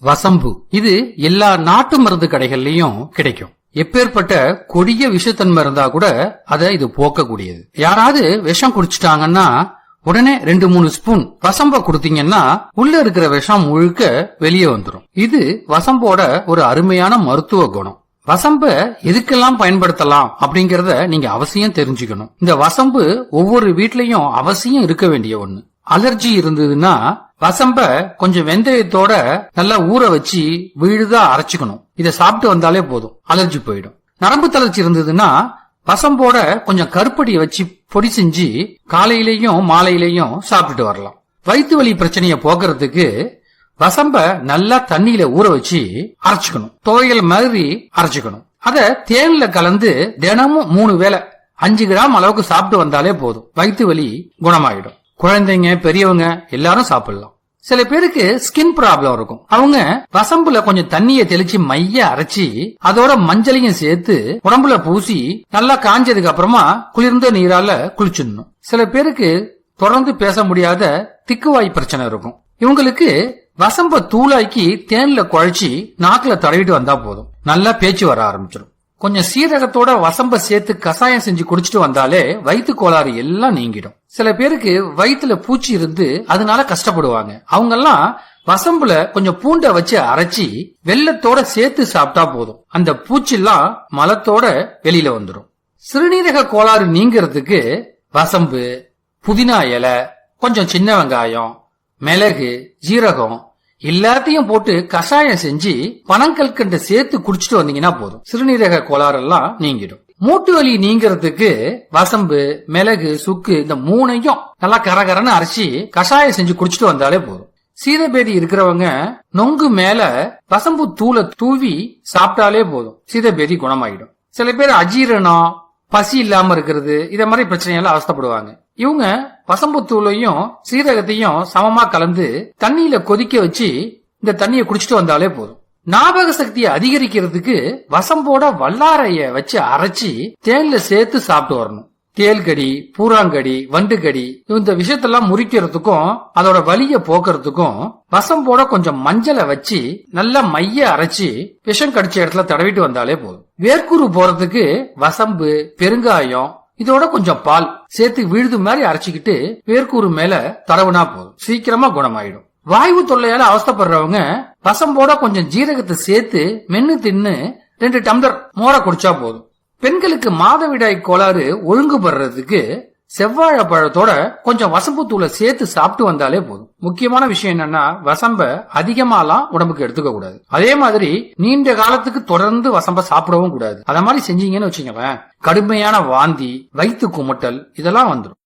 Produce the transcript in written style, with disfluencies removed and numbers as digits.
வசம்பு இது எல்லா நாட்டு மருந்து கடைகள்லயும் கிடைக்கும். எப்பேற்பட்ட கொடிய விஷத்தன்மை இருந்தா கூட அதை இது போக்கக்கூடியது. யாராவது விஷம் குடிச்சிட்டாங்கன்னா உடனே 2-3 ஸ்பூன் வசம்ப கொடுத்தீங்கன்னா உள்ள இருக்கிற விஷம் முழுக்க வெளியே வந்துடும். இது வசம்போட ஒரு அருமையான மருத்துவ குணம். வசம்ப எதுக்கெல்லாம் பயன்படுத்தலாம் அப்படிங்கறத நீங்க அவசியம் தெரிஞ்சுக்கணும். இந்த வசம்பு ஒவ்வொரு வீட்லயும் அவசியம் இருக்க வேண்டிய ஒண்ணு. அலர்ஜி இருந்ததுன்னா வசம்ப கொஞ்சம் வெந்தயத்தோட நல்லா ஊற வச்சு விழுதா அரைச்சுக்கணும். இதை சாப்பிட்டு வந்தாலே போதும், அலர்ஜி போயிடும். நரம்பு தளர்ச்சி இருந்ததுன்னா வசம்போட கொஞ்சம் கருப்படியை வச்சு பொடி செஞ்சு காலையிலயும் மாலையிலயும் சாப்பிட்டுட்டு வரலாம். வயிற்று வலி பிரச்சனைய போக்குறதுக்கு வசம்ப நல்லா தண்ணியில ஊற வச்சு அரைச்சுக்கணும். துவையல் மாதிரி அரைச்சுக்கணும். அத தேன்ல கலந்து தினமும் 3 வேளை 5 கிராம் அளவுக்கு சாப்பிட்டு வந்தாலே போதும், வயிற்று வலி குணமாயிடும். குழந்தைங்க பெரியவங்க எல்லாரும் சாப்பிடலாம். சில பேருக்கு ஸ்கின் ப்ராப்ளம் இருக்கும். அவங்க வசம்புல கொஞ்சம் தண்ணிய தெளிச்சு மைய அரைச்சி அதோட மஞ்சளையும் சேர்த்து உடம்புல பூசி நல்லா காஞ்சதுக்கு அப்புறமா குளிர்ந்த நீரால குளிச்சிடணும். சில பேருக்கு தொடர்ந்து பேச முடியாத திக்குவாய் பிரச்சனை இருக்கும். இவங்களுக்கு வசம்ப தூளாக்கி தேன்ல குழைச்சி நாக்குல தடவிட்டு வந்தா போதும், நல்லா பேச்சு வர ஆரம்பிச்சிடும். கொஞ்சம் சீரகத்தோட வசம்ப சேர்த்து கசாயம் செஞ்சு குடிச்சிட்டு வந்தாலே வயிற்று கோளாறு எல்லாம் நீங்கிடும். சில பேருக்கு வயிற்றுல பூச்சி இருந்து அதனால கஷ்டப்படுவாங்க. அவங்க எல்லாம் வசம்புல கொஞ்சம் பூண்டை வச்சு அரைச்சி வெல்லத்தோட சேர்த்து சாப்பிட்டா போதும், அந்த பூச்சி எல்லாம் மலத்தோட வெளியில வந்துடும். சிறுநீரக கோளாறு நீங்கிறதுக்கு வசம்பு, புதினா இலை, கொஞ்சம் சின்ன வெங்காயம், மிளகு, ஜீரகம் எல்லாத்தையும் போட்டு கஷாயம் செஞ்சு பனங்கல்கண்டு சேர்த்து குடிச்சிட்டு வந்தீங்கன்னா போதும், சிறுநீரக கோளாறு எல்லாம் நீங்கிடும். மூட்டு வலி நீங்கிறதுக்கு வசம்பு, மிளகு, சுக்கு இந்த 3ஐயும் நல்லா கரகரன்னு அரைச்சி கஷாயம் செஞ்சு குடிச்சிட்டு வந்தாலே போதும். சீதபேதி இருக்கிறவங்க நொங்கு மேல வசம்பு தூளை தூவி சாப்பிட்டாலே போதும், சீதபேதி குணமாயிடும். சில பேர் அஜீரணம், பசி இல்லாம இருக்கிறது, இத மாதிரி பிரச்சனையெல்லாம் அவஸ்தப்படுவாங்க. இவங்க வசம்பு தூளையும் சீரகத்தையும் சமமா கலந்து தண்ணியில கொதிக்க வச்சு இந்த தண்ணியை குடிச்சிட்டு வந்தாலே போதும். ஞாபக சக்தியை அதிகரிக்கிறதுக்கு வசம்போட வல்லாரைய வச்சு அரைச்சி தேன்ல சேர்த்து சாப்பிட்டு வரணும். தேல்கடி, பூராங்கடி, வண்டுகடி இந்த விஷயத்தெல்லாம் முறிக்கிறதுக்கும் அதோட வலிய போக்குறதுக்கும் வசம்போட கொஞ்சம் மஞ்சளை வச்சு நல்லா மைய அரைச்சி விஷம் கடிச்ச இடத்துல தடவிட்டு வந்தாலே போதும். வேர்க்குரு போறதுக்கு வசம்பு, பெருங்காயம் இதோட கொஞ்சம் பால் சேர்த்து விழுது மாதிரி அரைச்சிக்கிட்டு வேர்க்கூறு மேல தடவுனா போதும், சீக்கிரமா குணமாயிடும். வாயு தொல்லையால அவஸ்தப்படுறவங்க வசம்போட கொஞ்சம் ஜீரகத்தை சேர்த்து மென்னு தின்னு 2 டம்ளர் மோர குடிச்சா போதும். பெண்களுக்கு மாதவிடாய் கோளாறு ஒழுங்குபடுறதுக்கு செவ்வாழை பழத்தோட கொஞ்சம் வசம்பு தூளை சேர்த்து சாப்பிட்டு வந்தாலே போதும். முக்கியமான விஷயம் என்னன்னா வசம்ப அதிகமாலாம் உடம்புக்கு எடுத்துக்க கூடாது. அதே மாதிரி நீண்ட காலத்துக்கு தொடர்ந்து வசம்ப சாப்பிடவும் கூடாது. அத மாதிரி செஞ்சீங்கன்னு வச்சுங்களேன், கடுமையான வாந்தி, வயிற்று குமட்டல் இதெல்லாம் வந்துடும்.